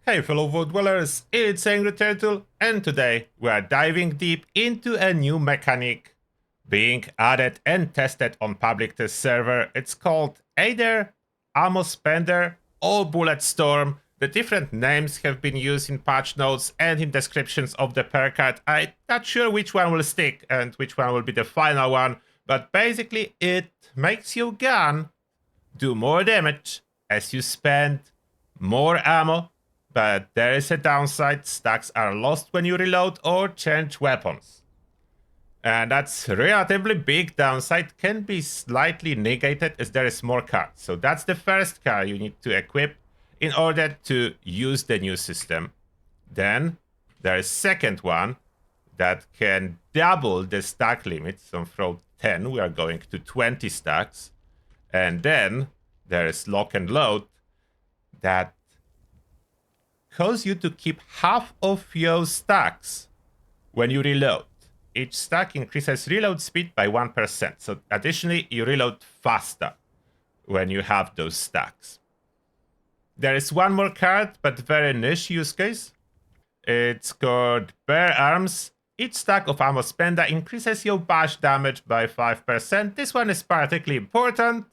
Hey fellow world dwellers, it's Angry Turtle, and today we are diving deep into a new mechanic being added and tested on public test server. It's called either Ammo Spender or Bullet Storm. The different names have been used in patch notes and in descriptions of the perk card. I'm not sure which one will stick and which one will be the final one, but basically it makes your gun do more damage as you spend more ammo. But there is a downside: stacks are lost when you reload or change weapons. And that's a relatively big downside, can be slightly negated as there is more cards. So that's the first card you need to equip in order to use the new system. Then there is second one that can double the stack limit. So from 10 we are going to 20 stacks. And then there is lock and load that cause you to keep half of your stacks when you reload. Each stack increases reload speed by 1%. So additionally, you reload faster when you have those stacks. There is one more card, but very niche use case. It's called Bare Arms. Each stack of Ammo Spender increases your bash damage by 5%. This one is particularly important.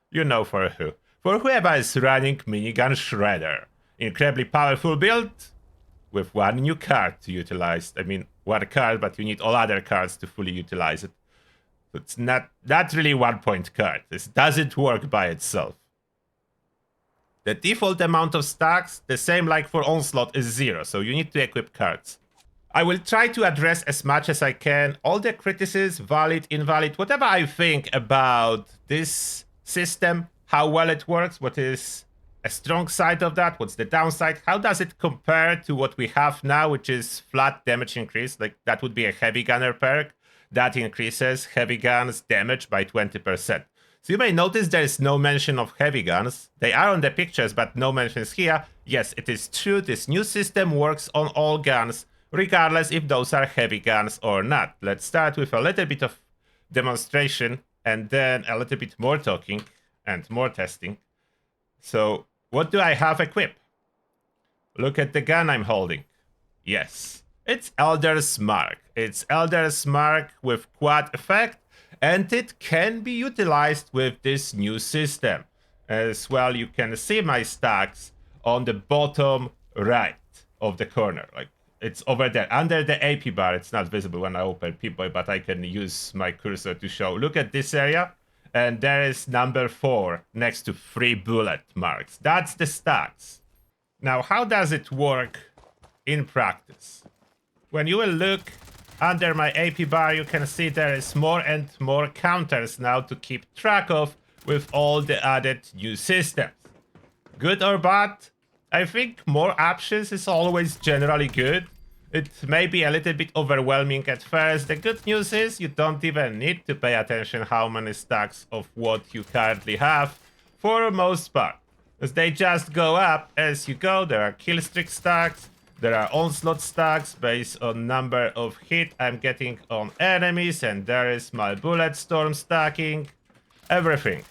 You know for who. For whoever is running Minigun Shredder. Incredibly powerful build with one new card to utilize. I mean, one card, but you need all other cards to fully utilize it. It's not really 1-point card. This doesn't work by itself. The default amount of stacks, the same like for Onslaught, is 0, so you need to equip cards. I will try to address as much as I can all the criticisms, valid, invalid, whatever I think about this system, how well it works, what is a strong side of that, what's the downside, how does it compare to what we have now, which is flat damage increase. Like that would be a heavy gunner perk that increases heavy guns damage by 20%. So you may notice there is no mention of heavy guns. They are on the pictures, but no mentions here. Yes, it is true, this new system works on all guns, regardless if those are heavy guns or not. Let's start with a little bit of demonstration and then a little bit more talking and more testing. So what do I have equipped? Look at the gun I'm holding. Yes, it's Elder's Mark. It's Elder's Mark with quad effect, and it can be utilized with this new system. As well, you can see my stacks on the bottom right of the corner. Like it's over there, under the AP bar. It's not visible when I open P-Boy, but I can use my cursor to show. Look at this area. And there is number 4 next to 3 bullet marks. That's the stats. Now, how does it work in practice? When you will look under my AP bar, you can see there is more and more counters now to keep track of with all the added new systems. Good or bad? I think more options is always generally good. It may be a little bit overwhelming at first. The good news is you don't even need to pay attention how many stacks of what you currently have for the most part, as they just go up as you go. There are kill streak stacks, there are onslaught stacks based on number of hit I'm getting on enemies, and there is my bullet storm stacking, everything.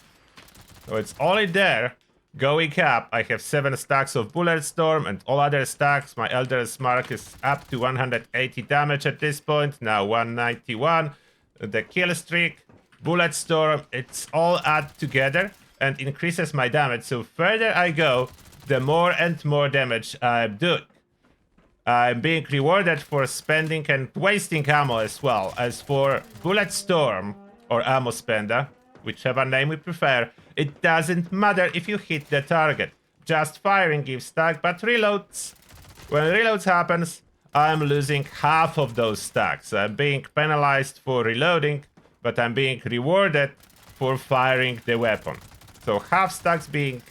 So it's all in there. Going up, I have 7 stacks of Bullet Storm and all other stacks. My Elder's Mark is up to 180 damage at this point, now 191. The kill streak, Bullet Storm, it's all add together and increases my damage. So further I go, the more and more damage I'm doing. I'm being rewarded for spending and wasting ammo as well. As for Bullet Storm or Ammo Spender, whichever name we prefer, it doesn't matter if you hit the target. Just firing gives stack, but reloads. When reloads happens, I'm losing half of those stacks. I'm being penalized for reloading, but I'm being rewarded for firing the weapon. So half stacks being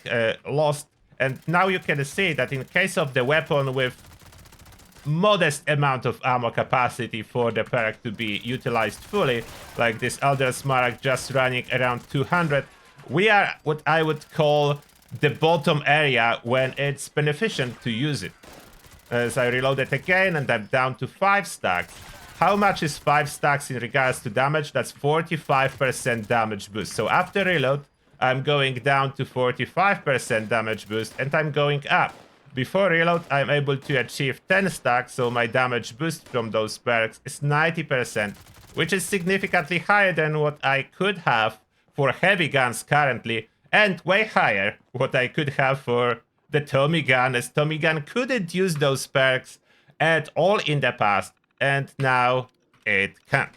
lost, and now you can see that in case of the weapon with modest amount of ammo capacity for the perk to be utilized fully, like this Elder's Mark just running around 200, we are what I would call the bottom area when it's beneficent to use it. As I reload it again and I'm down to 5 stacks. How much is 5 stacks in regards to damage? That's 45% damage boost. So after reload, I'm going down to 45% damage boost and I'm going up. Before reload, I'm able to achieve 10 stacks, so my damage boost from those perks is 90%, which is significantly higher than what I could have for heavy guns currently, and way higher what I could have for the Tommy gun, as Tommy gun couldn't use those perks at all in the past, and now it can.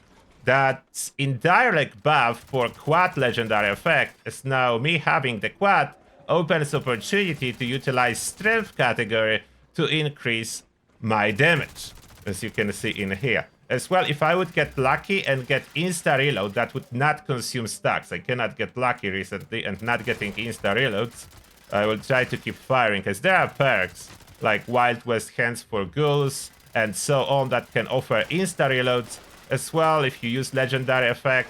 That indirect buff for quad legendary effect is now me having the quad opens opportunity to utilize strength category to increase my damage, as you can see in here. As well, if I would get lucky and get insta reload, that would not consume stacks. I cannot get lucky recently, and not getting insta reloads, I will try to keep firing, as there are perks like Wild West Hands for Ghouls and so on that can offer insta reloads. As well, if you use legendary effect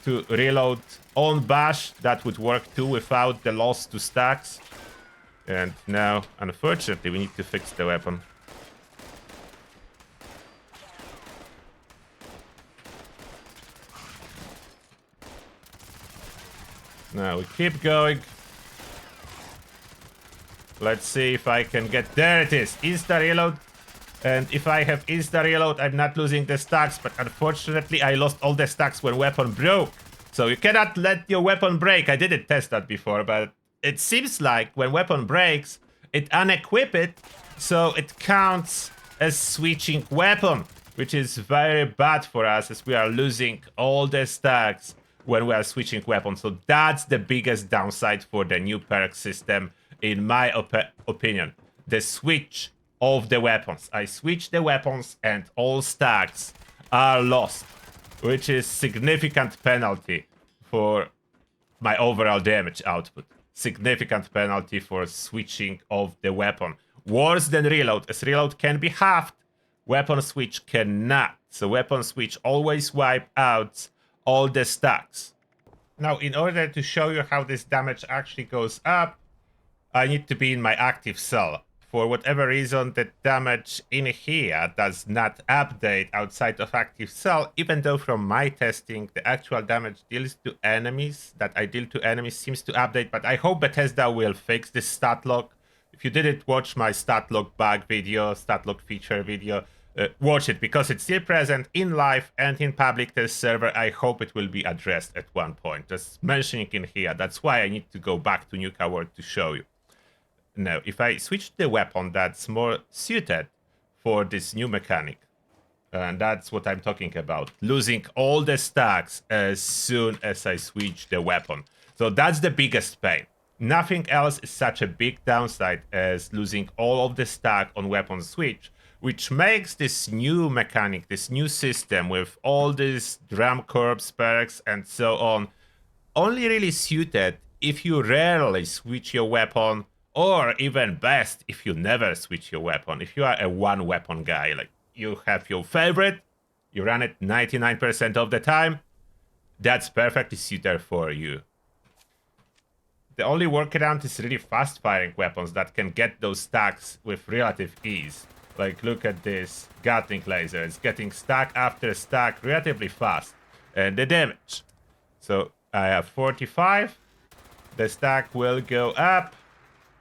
to reload on bash, that would work too without the loss to stacks. And now, unfortunately, we need to fix the weapon. Now we keep going. Let's see if I can get... There it is! Insta reload. And if I have insta reload, I'm not losing the stacks, but unfortunately I lost all the stacks when weapon broke. So you cannot let your weapon break. I didn't test that before, but it seems like when weapon breaks, it unequip it, so it counts as switching weapon, which is very bad for us as we are losing all the stacks when we are switching weapons. So that's the biggest downside for the new perk system, in my opinion. The switch of the weapons. I switch the weapons and all stacks are lost, which is significant penalty for my overall damage output. Significant penalty for switching of the weapon. Worse than reload, as reload can be halved. Weapon switch cannot. So weapon switch always wipe out all the stacks. Now, in order to show you how this damage actually goes up, I need to be in my active cell. For whatever reason, the damage in here does not update outside of active cell, even though from my testing, the actual damage deals to enemies, that I deal to enemies, seems to update, but I hope Bethesda will fix this stat log. If you didn't watch my stat log bug video, stat log feature video, watch it, because it's still present in live and in public test server. I hope it will be addressed at one point. Just mentioning in here, that's why I need to go back to Nuka World to show you. Now, if I switch the weapon that's more suited for this new mechanic, and that's what I'm talking about, losing all the stacks as soon as I switch the weapon. So that's the biggest pain. Nothing else is such a big downside as losing all of the stack on weapon switch, which makes this new mechanic, this new system with all these drum corps perks and so on, only really suited if you rarely switch your weapon, or even best, if you never switch your weapon. If you are a one weapon guy, like you have your favorite, you run it 99% of the time, that's perfectly suited for you. The only workaround is really fast firing weapons that can get those stacks with relative ease. Like look at this Gatling laser, it's getting stack after stack relatively fast. And the damage. So I have 45, the stack will go up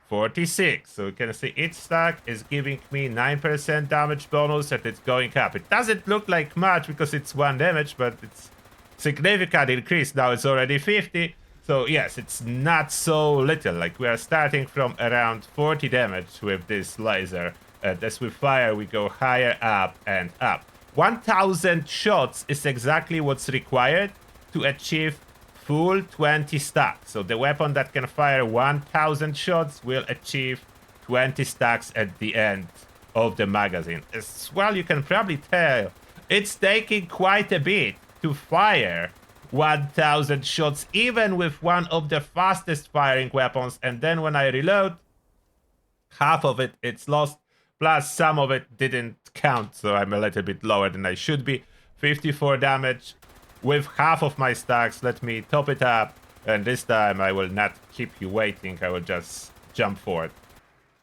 46. So you can see each stack is giving me 9% damage bonus and it's going up. It doesn't look like much because it's 1 damage, but it's significant increase. Now it's already 50. So yes, it's not so little. Like we are starting from around 40 damage with this laser. And as we fire, we go higher up and up. 1000 shots is exactly what's required to achieve full 20 stacks. So the weapon that can fire 1000 shots will achieve 20 stacks at the end of the magazine. As well, you can probably tell it's taking quite a bit to fire 1000 shots, even with one of the fastest firing weapons. And then when I reload, half of it's lost, plus some of it didn't count, so I'm a little bit lower than I should be. 54 damage with half of my stacks. Let me top it up, and this time I will not keep you waiting, I will just jump forward.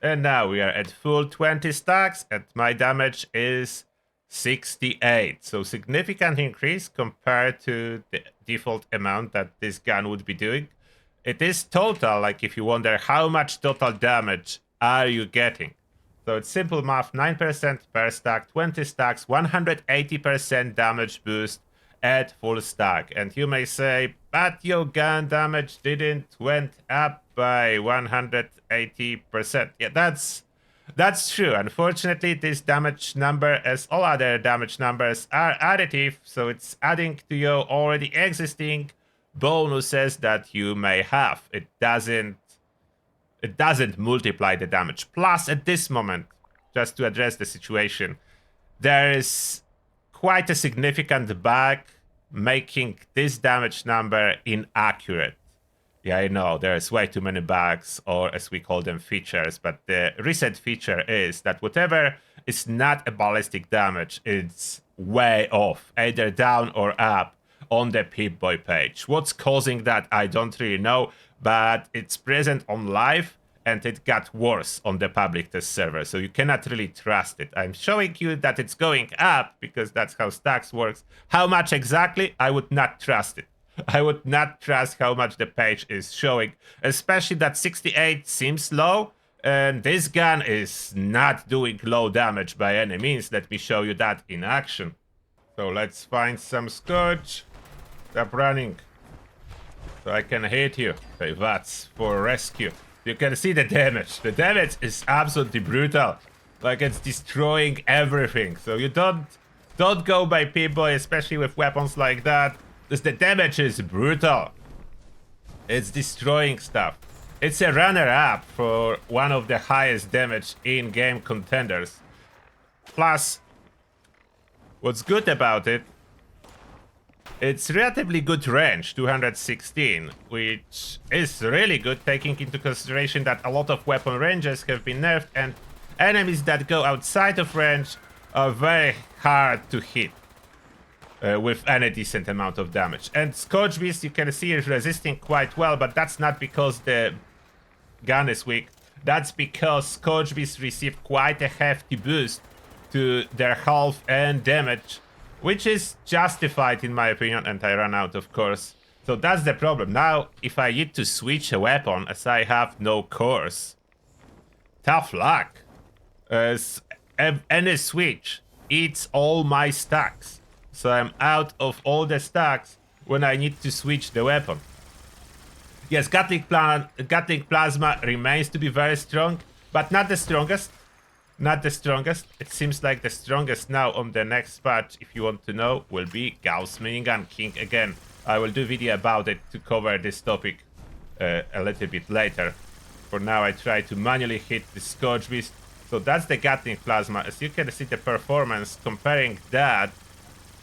And now we are at full 20 stacks, and my damage is 68. So significant increase compared to the default amount that this gun would be doing. It is total, like if you wonder how much total damage are you getting, So it's simple math, 9% per stack, 20 stacks, 180% damage boost at full stack. And you may say, but your gun damage didn't went up by 180%. Yeah, that's true. Unfortunately, this damage number, as all other damage numbers, are additive, so it's adding to your already existing bonuses that you may have. It doesn't multiply the damage. Plus, at this moment, just to address the situation, there is quite a significant bug making this damage number inaccurate. Yeah, I know, there's way too many bugs, or as we call them, features, but the reset feature is that whatever is not a ballistic damage, it's way off, either down or up on the Pip-Boy page. What's causing that, I don't really know, but it's present on live, and it got worse on the public test server, so you cannot really trust it. I'm showing you that it's going up, because that's how stacks works. How much exactly? I would not trust it. I would not trust how much the page is showing, especially that 68 seems low, and this gun is not doing low damage by any means. Let me show you that in action. So let's find some Scourge. Stop running, so I can hit you. Say that's for rescue. You can see the damage. The damage is absolutely brutal. Like, it's destroying everything. So you don't go by Pip-Boy, especially with weapons like that. The damage is brutal. It's destroying stuff. It's a runner-up for one of the highest damage in-game contenders. Plus, what's good about it, it's relatively good range, 216, which is really good, taking into consideration that a lot of weapon ranges have been nerfed, and enemies that go outside of range are very hard to hit. With any decent amount of damage. And Scourge Beast, you can see, is resisting quite well, but that's not because the gun is weak. That's because Scourge Beast received quite a hefty boost to their health and damage, which is justified in my opinion, and I ran out, of course. So that's the problem. Now, if I need to switch a weapon, as I have no cores, tough luck. As any switch eats all my stacks. So I'm out of all the stacks when I need to switch the weapon. Yes, Gatling Plasma remains to be very strong, but not the strongest. Not the strongest. It seems like the strongest now on the next patch, if you want to know, will be Gauss Minigun King again. I will do a video about it to cover this topic a little bit later. For now, I try to manually hit the Scourge Beast. So that's the Gatling Plasma. As you can see, the performance, comparing that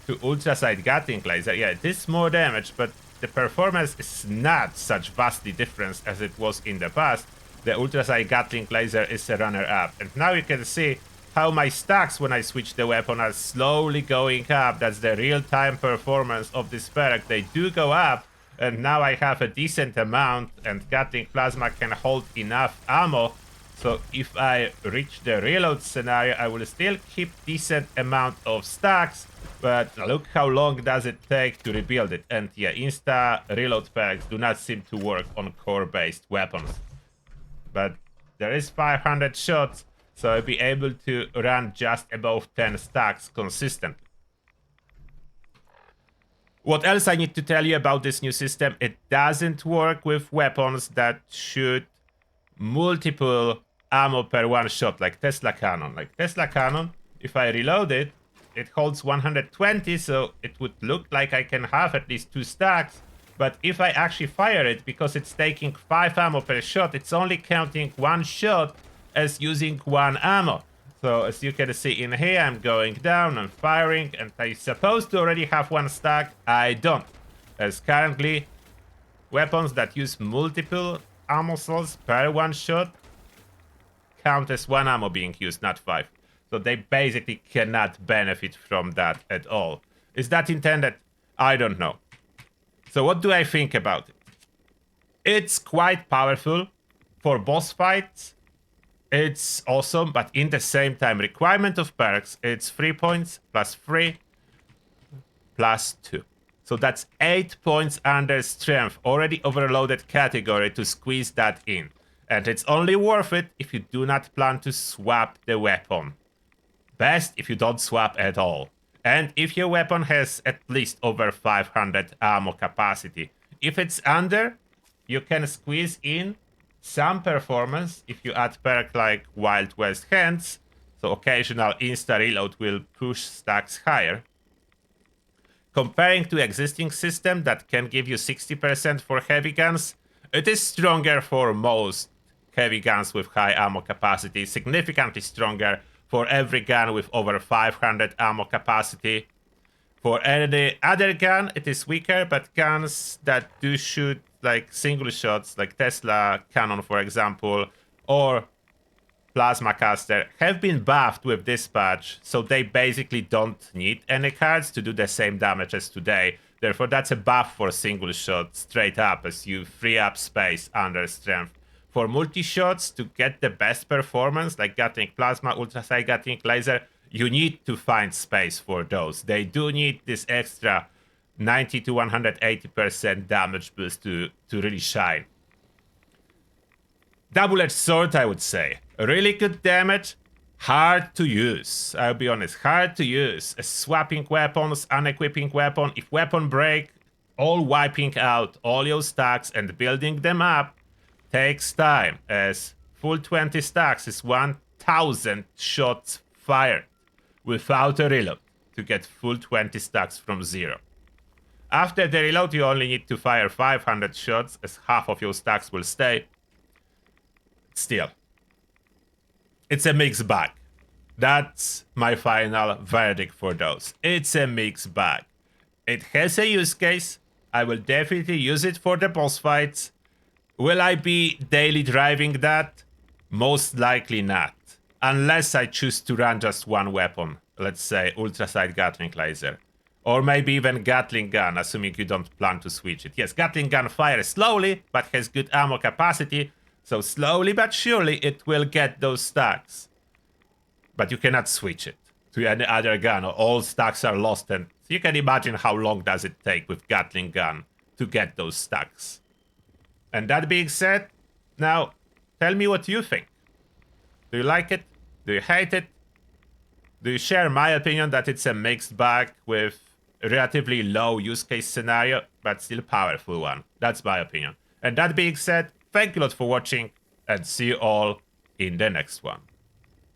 to Ultrasight Gatling Laser, yeah, it is more damage, but the performance is not such vastly different as it was in the past. The Ultrasight Gatling Laser is a runner-up, and now you can see how my stacks when I switch the weapon are slowly going up. That's the real-time performance of this perk. They do go up, and now I have a decent amount, and Gatling Plasma can hold enough ammo. So if I reach the reload scenario, I will still keep decent amount of stacks, but look how long does it take to rebuild it. And yeah, insta reload perks do not seem to work on core-based weapons. But there is 500 shots, so I'll be able to run just above 10 stacks consistently. What else I need to tell you about this new system? It doesn't work with weapons that shoot multiple ammo per one shot, like Tesla Cannon. Like Tesla Cannon, if I reload it, it holds 120, so it would look like I can have at least 2 stacks. But if I actually fire it, because it's taking 5 ammo per shot, it's only counting 1 shot as using 1 ammo. So as you can see in here, I'm going down, I'm firing, and I'm supposed to already have 1 stack. I don't. As currently, weapons that use multiple ammo cells per 1 shot count as 1 ammo being used, not 5. So they basically cannot benefit from that at all. Is that intended? I don't know. So what do I think about it? It's quite powerful for boss fights. It's awesome, but in the same time, requirement of perks, it's 3 points plus 3 plus 2. So that's 8 points under strength, already overloaded category, to squeeze that in. And it's only worth it if you do not plan to swap the weapon. Best if you don't swap at all. And if your weapon has at least over 500 ammo capacity. If it's under, you can squeeze in some performance if you add perk like Wild West Hands. So occasional insta-reload will push stacks higher. Comparing to existing system that can give you 60% for heavy guns, it is stronger for most heavy guns with high ammo capacity, significantly stronger for every gun with over 500 ammo capacity. For any other gun, it is weaker, but guns that do shoot like single shots, like Tesla cannon, for example, or Plasma Caster, have been buffed with this patch, so they basically don't need any cards to do the same damage as today. Therefore, that's a buff for single shot straight up as you free up space under strength. For multi-shots, to get the best performance, like Gatling Plasma, Ultrasight Gatling Laser, you need to find space for those. They do need this extra 90 to 180% damage boost to really shine. Double-edged sword, I would say. Really good damage, hard to use. I'll be honest, hard to use. Swapping weapons, unequipping weapon. If weapon break, all wiping out all your stacks and building them up takes time, as full 20 stacks is 1000 shots fired without a reload to get full 20 stacks from zero. After the reload, you only need to fire 500 shots, as half of your stacks will stay. Still, it's a mixed bag. That's my final verdict for those. It's a mixed bag. It has a use case. I will definitely use it for the boss fights. Will I be daily driving that? Most likely not. Unless I choose to run just one weapon. Let's say Ultrasight Gatling Laser. Or maybe even Gatling Gun, assuming you don't plan to switch it. Yes, Gatling Gun fires slowly, but has good ammo capacity. So slowly but surely it will get those stacks. But you cannot switch it to any other gun, or all stacks are lost, and you can imagine how long does it take with Gatling Gun to get those stacks. And that being said, now tell me what you think. Do you like it? Do you hate it? Do you share my opinion that it's a mixed bag with a relatively low use case scenario, but still powerful one? That's my opinion. And that being said, thank you a lot for watching, and see you all in the next one.